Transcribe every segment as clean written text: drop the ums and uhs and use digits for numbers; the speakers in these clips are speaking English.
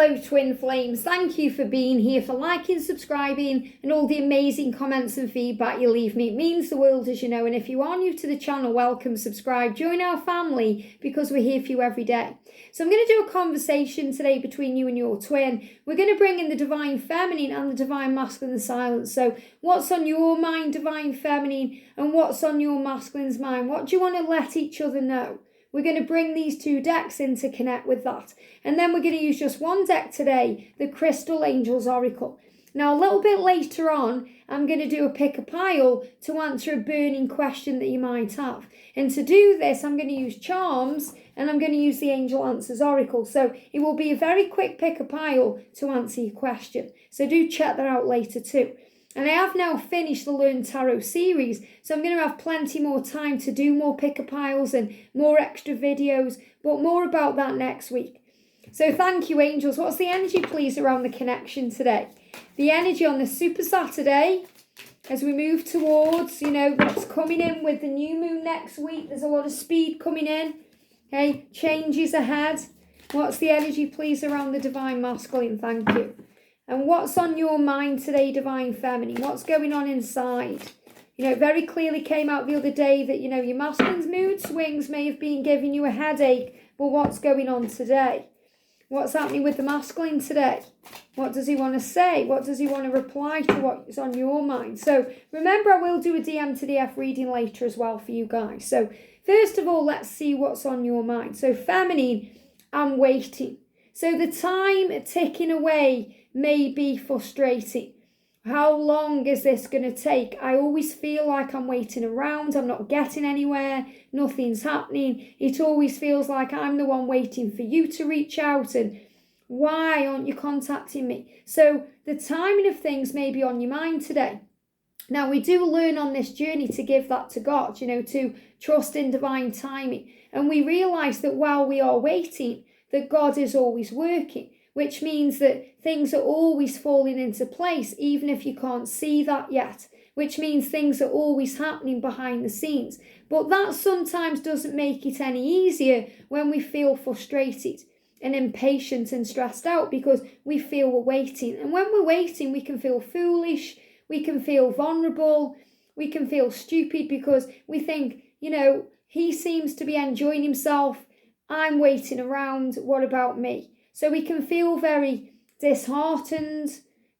Hello twin flames, thank you for being here, for liking, subscribing and all the amazing comments and feedback you leave me. It means the world, as you know, and if you are new to the channel, welcome, subscribe, join our family because we're here for you every day. So I'm going to do a conversation today between you and your twin. We're going to bring in the divine feminine and the divine masculine silence. So what's on your mind, divine feminine, and what's on your masculine's mind? What do you want to let each other know? We're going to bring these two decks in to connect with that. And then we're going to use just one deck today, the Crystal Angels Oracle. Now, a little bit later on, I'm going to do a pick a pile to answer a burning question that you might have. And to do this, I'm going to use charms and I'm going to use the Angel Answers Oracle. So it will be a very quick pick a pile to answer your question. So do check that out later too. And I have now finished the Learn Tarot series, so I'm going to have plenty more time to do more pick-a-piles and more extra videos, but more about that next week. So thank you, angels. What's the energy, please, around the connection today? The energy on this Super Saturday, as we move towards, what's coming in with the new moon next week. There's a lot of speed coming in, okay? Changes ahead. What's the energy, please, around the divine masculine? Thank you. And what's on your mind today, divine feminine? What's going on inside? It very clearly came out the other day that, your masculine's mood swings may have been giving you a headache, but what's going on today? What's happening with the masculine today? What does he want to say? What does he want to reply to what's on your mind? So remember, I will do a DM to DF reading later as well for you guys. So first of all, let's see what's on your mind. So feminine, I'm waiting. So the time ticking away may be frustrating. How long is this going to take? I always feel like I'm waiting around. I'm not getting anywhere. Nothing's happening. It always feels like I'm the one waiting for you to reach out. And why aren't you contacting me? So the timing of things may be on your mind today. Now, we do learn on this journey to give that to God, to trust in divine timing. And we realise that while we are waiting, that God is always working, which means that things are always falling into place, even if you can't see that yet, which means things are always happening behind the scenes. But that sometimes doesn't make it any easier when we feel frustrated and impatient and stressed out because we feel we're waiting. And when we're waiting, we can feel foolish, we can feel vulnerable, we can feel stupid because we think, he seems to be enjoying himself. I'm waiting around, what about me? So we can feel very disheartened,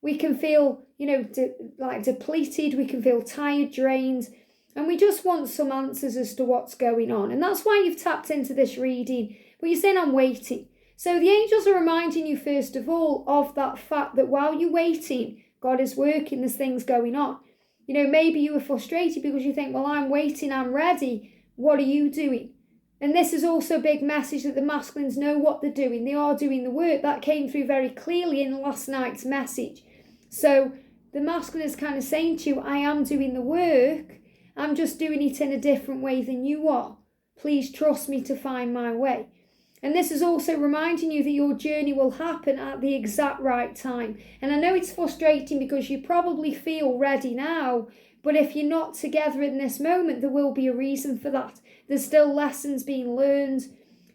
we can feel, depleted, we can feel tired, drained, and we just want some answers as to what's going on. And that's why you've tapped into this reading, but you're saying, I'm waiting. So the angels are reminding you, first of all, of that fact that while you're waiting, God is working, there's things going on. Maybe you were frustrated because you think, well, I'm waiting, I'm ready. What are you doing? And this is also a big message that the masculines know what they're doing. They are doing the work. That came through very clearly in last night's message. So the masculine is kind of saying to you, I am doing the work. I'm just doing it in a different way than you are. Please trust me to find my way. And this is also reminding you that your journey will happen at the exact right time. And I know it's frustrating because you probably feel ready now, but if you're not together in this moment, there will be a reason for that. There's still lessons being learned,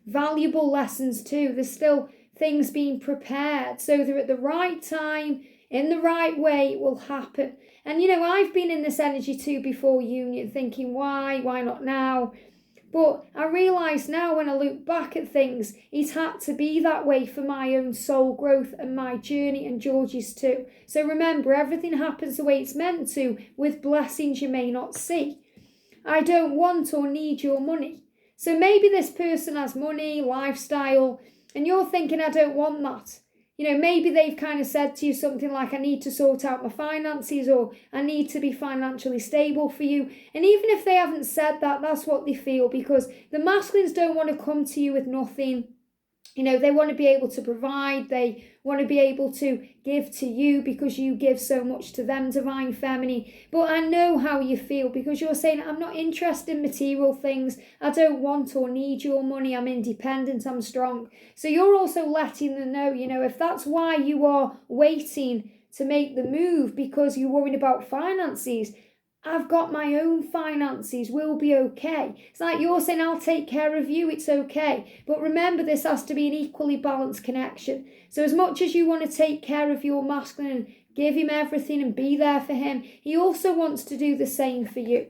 valuable lessons too. There's still things being prepared. So they're at the right time, in the right way, it will happen. And I've been in this energy too before union, thinking, why not now? But I realise now when I look back at things, it had to be that way for my own soul growth and my journey and George's too. So remember, everything happens the way it's meant to, with blessings you may not see. I don't want or need your money. So maybe this person has money, lifestyle, and you're thinking, I don't want that. Maybe they've kind of said to you something like, I need to sort out my finances, or I need to be financially stable for you. And even if they haven't said that, that's what they feel, because the masculines don't want to come to you with nothing. They want to be able to provide. They want to be able to give to you because you give so much to them, divine feminine. But I know how you feel because you're saying, I'm not interested in material things. I don't want or need your money. I'm independent. I'm strong. So you're also letting them know, if that's why you are waiting to make the move because you're worried about finances, I've got my own finances, we'll be okay. It's like you're saying, I'll take care of you, it's okay. But remember, this has to be an equally balanced connection. So as much as you want to take care of your masculine and give him everything and be there for him, he also wants to do the same for you.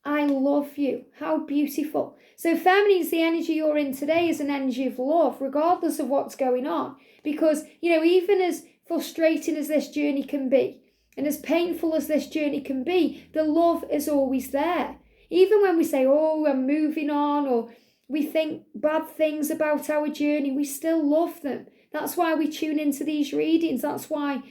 I love you. How beautiful. So feminine's the energy you're in today is an energy of love, regardless of what's going on. Because, even as frustrating as this journey can be, and as painful as this journey can be, the love is always there. Even when we say, oh, I'm moving on, or we think bad things about our journey, we still love them. That's why we tune into these readings. That's why,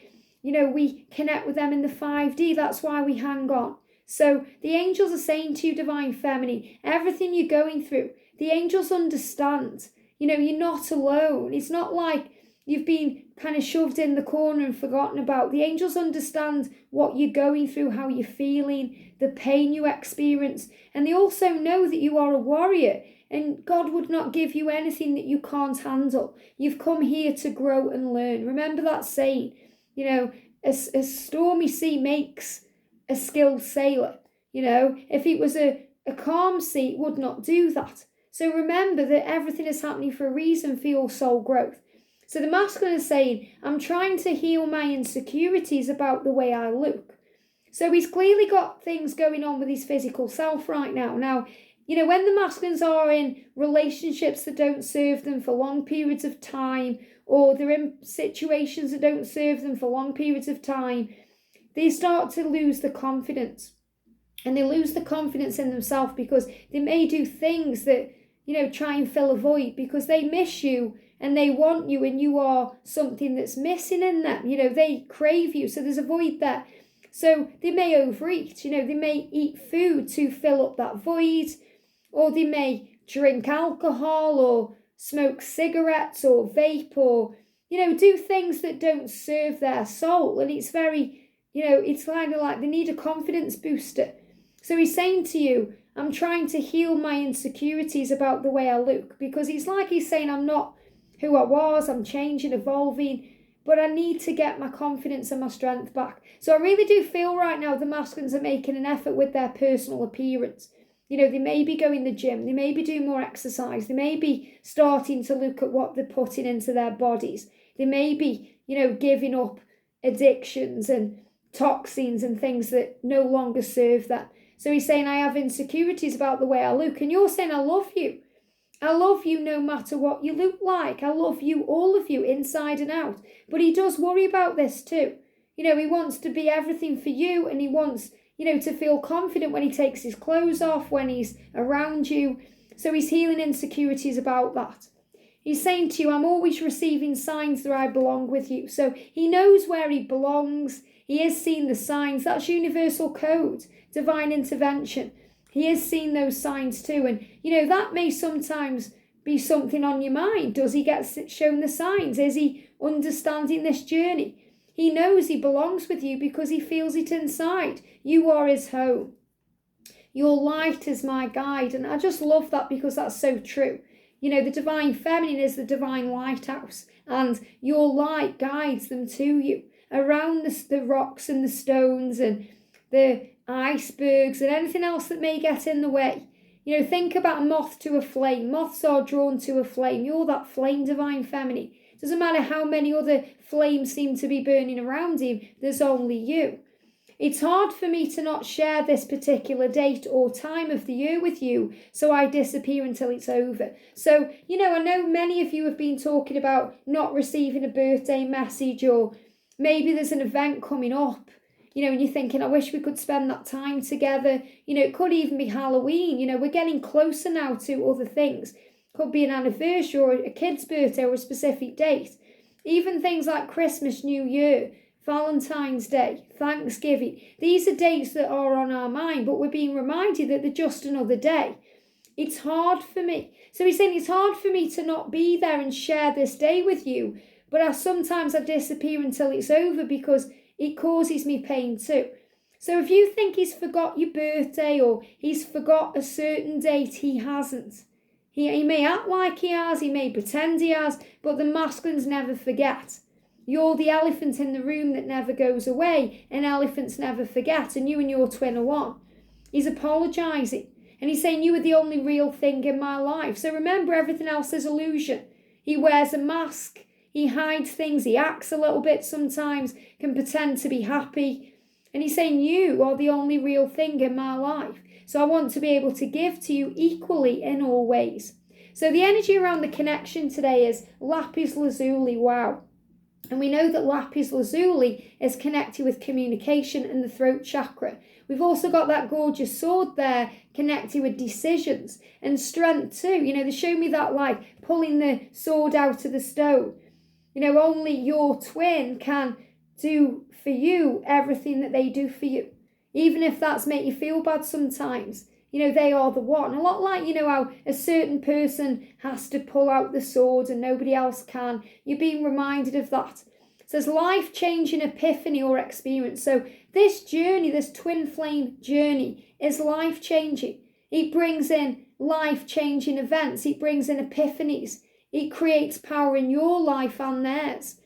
we connect with them in the 5D. That's why we hang on. So the angels are saying to you, Divine Feminine, everything you're going through, the angels understand. You're not alone. It's not like you've been kind of shoved in the corner and forgotten about. The angels understand what you're going through, how you're feeling, the pain you experience. And they also know that you are a warrior and God would not give you anything that you can't handle. You've come here to grow and learn. Remember that saying, a stormy sea makes a skilled sailor. If it was a calm sea, it would not do that. So remember that everything is happening for a reason for your soul growth. So the masculine is saying, I'm trying to heal my insecurities about the way I look. So he's clearly got things going on with his physical self right now. Now, when the masculines are in relationships that don't serve them for long periods of time, or they're in situations that don't serve them for long periods of time, they start to lose the confidence. And they lose the confidence in themselves because they may do things that, try and fill a void because they miss you and they want you and you are something that's missing in them. They crave you. So there's a void there. So they may overeat. They may eat food to fill up that void, or they may drink alcohol or smoke cigarettes or vape or, do things that don't serve their soul. And it's very, it's kind of like they need a confidence booster. So he's saying to you, I'm trying to heal my insecurities about the way I look, because it's like he's saying, I'm not who I was, I'm changing, evolving, but I need to get my confidence and my strength back. So I really do feel right now the masculines are making an effort with their personal appearance. They may be going to the gym, they may be doing more exercise, they may be starting to look at what they're putting into their bodies. They may be, giving up addictions and toxins and things that no longer serve them. So he's saying, I have insecurities about the way I look. And you're saying, I love you. I love you no matter what you look like. I love you, all of you, inside and out. But he does worry about this too. He wants to be everything for you, and he wants, to feel confident when he takes his clothes off, when he's around you. So he's healing insecurities about that. He's saying to you, I'm always receiving signs that I belong with you. So he knows where he belongs. He has seen the signs. That's universal code, divine intervention. He has seen those signs too. And, that may sometimes be something on your mind. Does he get shown the signs? Is he understanding this journey? He knows he belongs with you because he feels it inside. You are his home. Your light is my guide. And I just love that because that's so true. The divine feminine is the divine lighthouse, and your light guides them to you around the rocks and the stones and the icebergs and anything else that may get in the way. Think about a moth to a flame. Moths are drawn to a flame. You're that flame, divine feminine. Doesn't matter how many other flames seem to be burning around him, there's only you. It's hard for me to not share this particular date or time of the year with you, so I disappear until it's over. So, I know many of you have been talking about not receiving a birthday message, or maybe there's an event coming up, and you're thinking, I wish we could spend that time together. It could even be Halloween. We're getting closer now to other things. Could be an anniversary or a kid's birthday or a specific date. Even things like Christmas, New Year, Valentine's Day, Thanksgiving. These are dates that are on our mind, but we're being reminded that they're just another day. It's hard for me. So he's saying it's hard for me to not be there and share this day with you, but sometimes I disappear until it's over because it causes me pain too. So if you think he's forgot your birthday or he's forgot a certain date, he hasn't. He may act like he has, he may pretend he has, but the masculines never forget. You're the elephant in the room that never goes away, and elephants never forget, and you and your twin are one. He's apologising, and he's saying you are the only real thing in my life. So remember, everything else is illusion. He wears a mask, he hides things, he acts a little bit sometimes, can pretend to be happy. And he's saying you are the only real thing in my life. So I want to be able to give to you equally in all ways. So the energy around the connection today is lapis lazuli. Wow. And we know that lapis lazuli is connected with communication and the throat chakra. We've also got that gorgeous sword there connected with decisions and strength too. They show me that like pulling the sword out of the stone. Only your twin can do for you everything that they do for you. Even if that's make you feel bad sometimes. They are the one. A lot like, how a certain person has to pull out the sword and nobody else can. You're being reminded of that. It says life-changing epiphany or experience. So this journey, this twin flame journey is life-changing. It brings in life-changing events. It brings in epiphanies. It creates power in your life and theirs.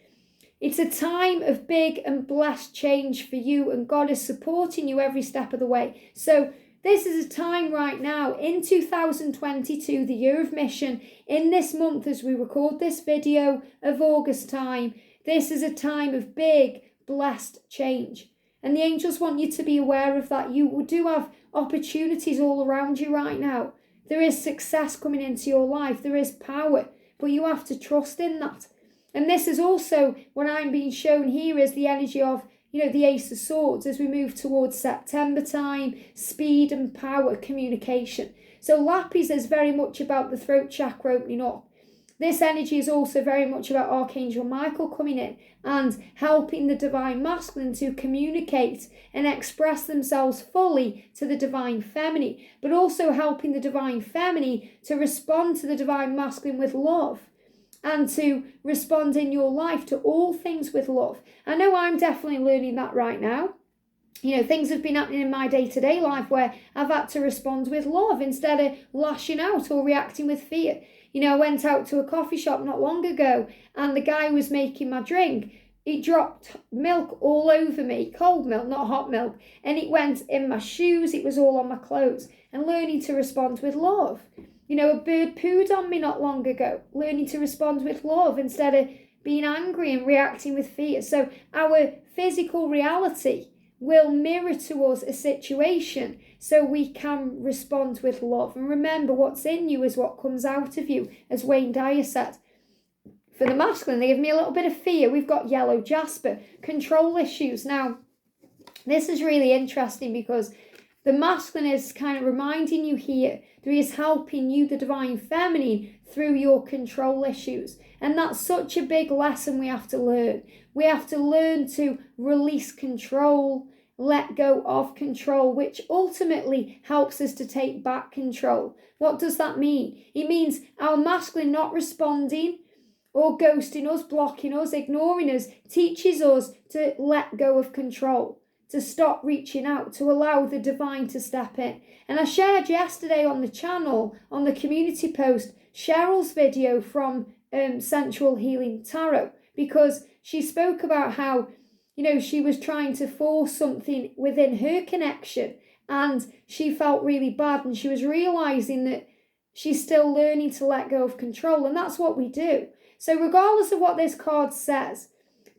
It's a time of big and blessed change for you, and God is supporting you every step of the way. So this is a time right now in 2022, the year of mission, in this month as we record this video of August time. This is a time of big, blessed change. And the angels want you to be aware of that. You do have opportunities all around you right now. There is success coming into your life. There is power, but you have to trust in that. And this is also what I'm being shown here is the energy of, the Ace of Swords as we move towards September time, speed and power, communication. So lapis is very much about the throat chakra opening up. This energy is also very much about Archangel Michael coming in and helping the divine masculine to communicate and express themselves fully to the divine feminine, but also helping the divine feminine to respond to the divine masculine with love. And to respond in your life to all things with love. I know I'm definitely learning that right now. Things have been happening in my day-to-day life where I've had to respond with love instead of lashing out or reacting with fear. I went out to a coffee shop not long ago and the guy was making my drink. He dropped milk all over me, cold milk, not hot milk, and it went in my shoes, it was all on my clothes. And learning to respond with love. A bird pooed on me not long ago, learning to respond with love instead of being angry and reacting with fear. So our physical reality will mirror to us a situation so we can respond with love. And remember, what's in you is what comes out of you, as Wayne Dyer said. For the masculine, they give me a little bit of fear. We've got yellow Jasper, control issues. Now, this is really interesting because the masculine is kind of reminding you here that he is helping you, the divine feminine, through your control issues. And that's such a big lesson we have to learn. We have to learn to release control, let go of control, which ultimately helps us to take back control. What does that mean? It means our masculine not responding or ghosting us, blocking us, ignoring us, teaches us to let go of control, to stop reaching out, to allow the divine to step in. And I shared yesterday on the channel, on the community post, Cheryl's video from Sensual Healing Tarot, because she spoke about how, she was trying to force something within her connection and she felt really bad, and she was realizing that she's still learning to let go of control. And that's what we do. So regardless of what this card says,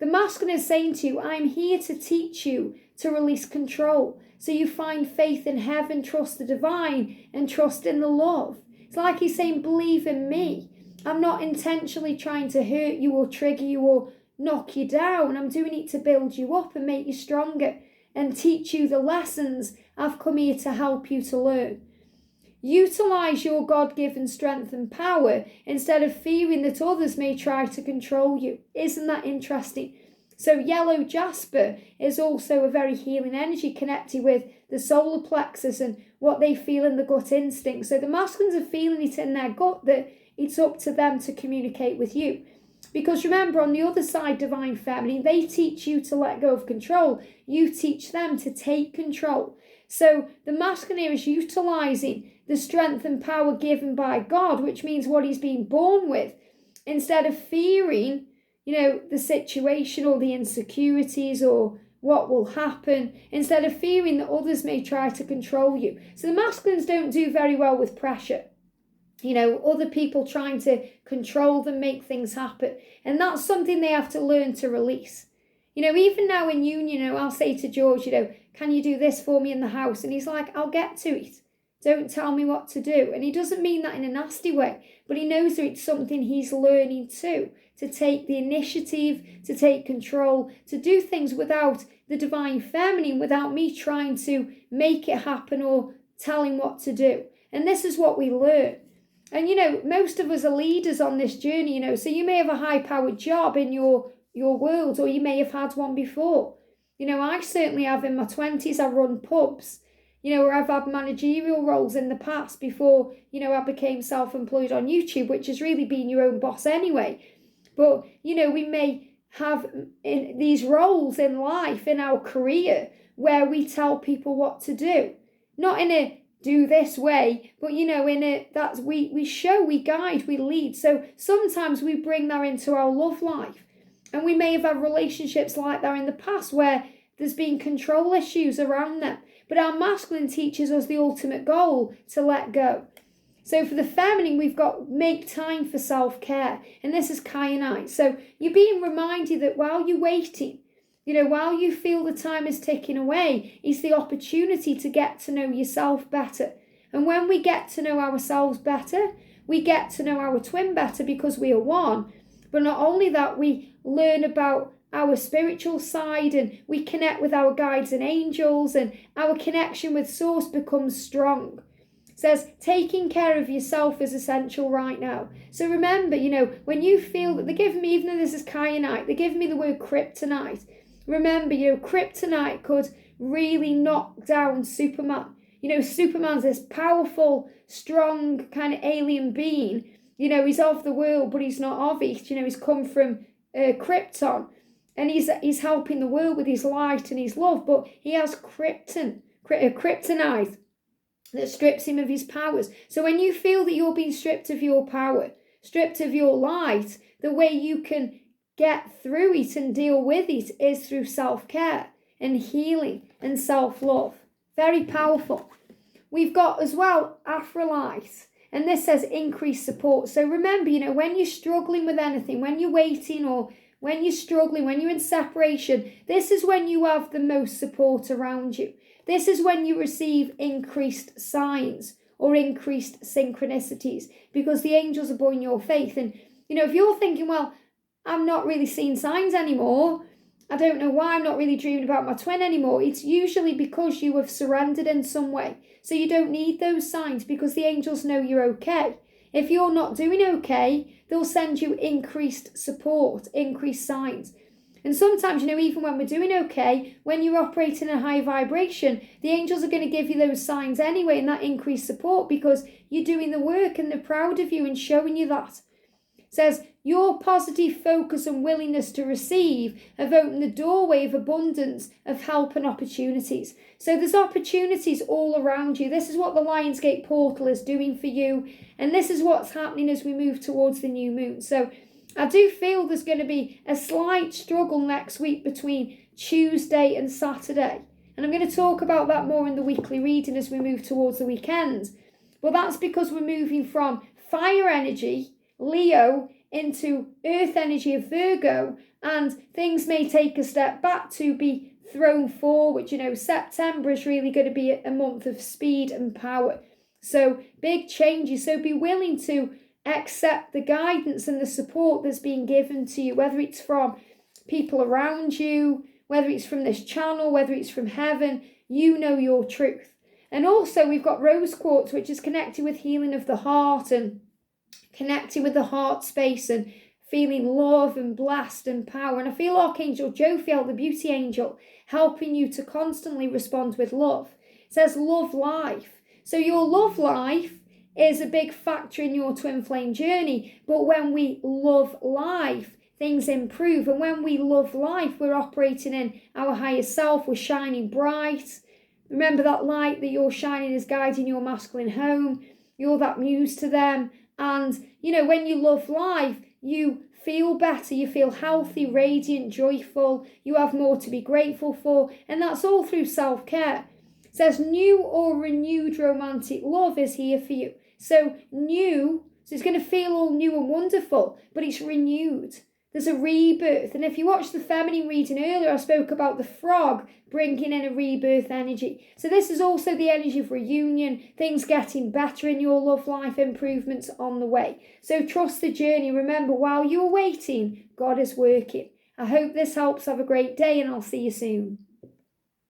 the masculine is saying to you, I'm here to teach you to release control. So you find faith in heaven, trust the divine, and trust in the love. It's like he's saying, believe in me. I'm not intentionally trying to hurt you or trigger you or knock you down. I'm doing it to build you up and make you stronger and teach you the lessons I've come here to help you to learn. Utilize your God-given strength and power instead of fearing that others may try to control you. Isn't that interesting? So yellow Jasper is also a very healing energy connected with the solar plexus and what they feel in the gut instinct. So the masculines are feeling it in their gut that it's up to them to communicate with you. Because remember, on the other side, divine feminine, they teach you to let go of control. You teach them to take control. So the masculine here is utilizing the strength and power given by God, which means what he's been born with, instead of fearing the situation or the insecurities or what will happen, instead of fearing that others may try to control you. So the masculines don't do very well with pressure. Other people trying to control them, make things happen. And that's something they have to learn to release. Even now in union, I'll say to George, can you do this for me in the house? And he's like, I'll get to it. Don't tell me what to do. And he doesn't mean that in a nasty way, but he knows that it's something he's learning to take the initiative, to take control, to do things without the divine feminine, without me trying to make it happen or tell him what to do. And this is what we learn. And, most of us are leaders on this journey, so you may have a high-powered job in your world, or you may have had one before. I certainly have in my 20s. I run pubs, where I've had managerial roles in the past before, I became self-employed on YouTube, which has really been your own boss anyway. But, we may have in these roles in life, in our career, where we tell people what to do. Not in a do this way, but in it that's we show, we guide, we lead. So sometimes we bring that into our love life, and we may have had relationships like that in the past where there's been control issues around them, but our masculine teaches us the ultimate goal, to let go. So for the feminine, we've got make time for self-care, and this is kyanite. So you're being reminded that while you're waiting, while you feel the time is ticking away, it's the opportunity to get to know yourself better. And when we get to know ourselves better, we get to know our twin better, because we are one. But not only that, we learn about our spiritual side, and we connect with our guides and angels, and our connection with Source becomes strong. It says taking care of yourself is essential right now. So remember, when you feel that they're giving me, even though this is kyanite, they're giving me the word kryptonite. Remember, kryptonite could really knock down Superman. Superman's this powerful, strong kind of alien being. He's of the world, but he's not of it. He's come from Krypton, and he's helping the world with his light and his love, but he has kryptonite that strips him of his powers. So when you feel that you're being stripped of your power, stripped of your light, the way you can get through it and deal with it is through self-care and healing and self-love. Very powerful. We've got as well Afrolife, and this says increased support. So remember, when you're struggling with anything, when you're waiting, or when you're struggling, when you're in separation, this is when you have the most support around you. This is when you receive increased signs or increased synchronicities, because the angels are born your faith. And, if you're thinking, well, I'm not really seeing signs anymore, I don't know why, I'm not really dreaming about my twin anymore, it's usually because you have surrendered in some way. So you don't need those signs, because the angels know you're okay. If you're not doing okay, they'll send you increased support, increased signs. And sometimes, even when we're doing okay, when you're operating in a high vibration, the angels are going to give you those signs anyway, and that increased support, because you're doing the work and they're proud of you and showing you that. It says, your positive focus and willingness to receive have opened the doorway of abundance, of help and opportunities. So there's opportunities all around you. This is what the Lionsgate portal is doing for you. And this is what's happening as we move towards the new moon. So I do feel there's going to be a slight struggle next week between Tuesday and Saturday. And I'm going to talk about that more in the weekly reading as we move towards the weekends. But that's because we're moving from fire energy, Leo, into earth energy of Virgo, and things may take a step back to be thrown forward. September is really going to be a month of speed and power. So big changes. So be willing to accept the guidance and the support that's being given to you, whether it's from people around you, whether it's from this channel, whether it's from heaven. You know your truth. And also we've got rose quartz, which is connected with healing of the heart and connecting with the heart space and feeling love and blessed and power. And I feel Archangel Jophiel, the beauty angel, helping you to constantly respond with love. It says love life. So your love life is a big factor in your twin flame journey. But when we love life, things improve. And when we love life, we're operating in our higher self. We're shining bright. Remember, that light that you're shining is guiding your masculine home. You're that muse to them. And, when you love life, you feel better, you feel healthy, radiant, joyful, you have more to be grateful for, and that's all through self-care. It says new or renewed romantic love is here for you. So new, so it's going to feel all new and wonderful, but it's renewed. There's a rebirth. And if you watched the feminine reading earlier, I spoke about the frog bringing in a rebirth energy. So this is also the energy of reunion, things getting better in your love life, improvements on the way. So trust the journey. Remember, while you're waiting, God is working. I hope this helps. Have a great day, and I'll see you soon.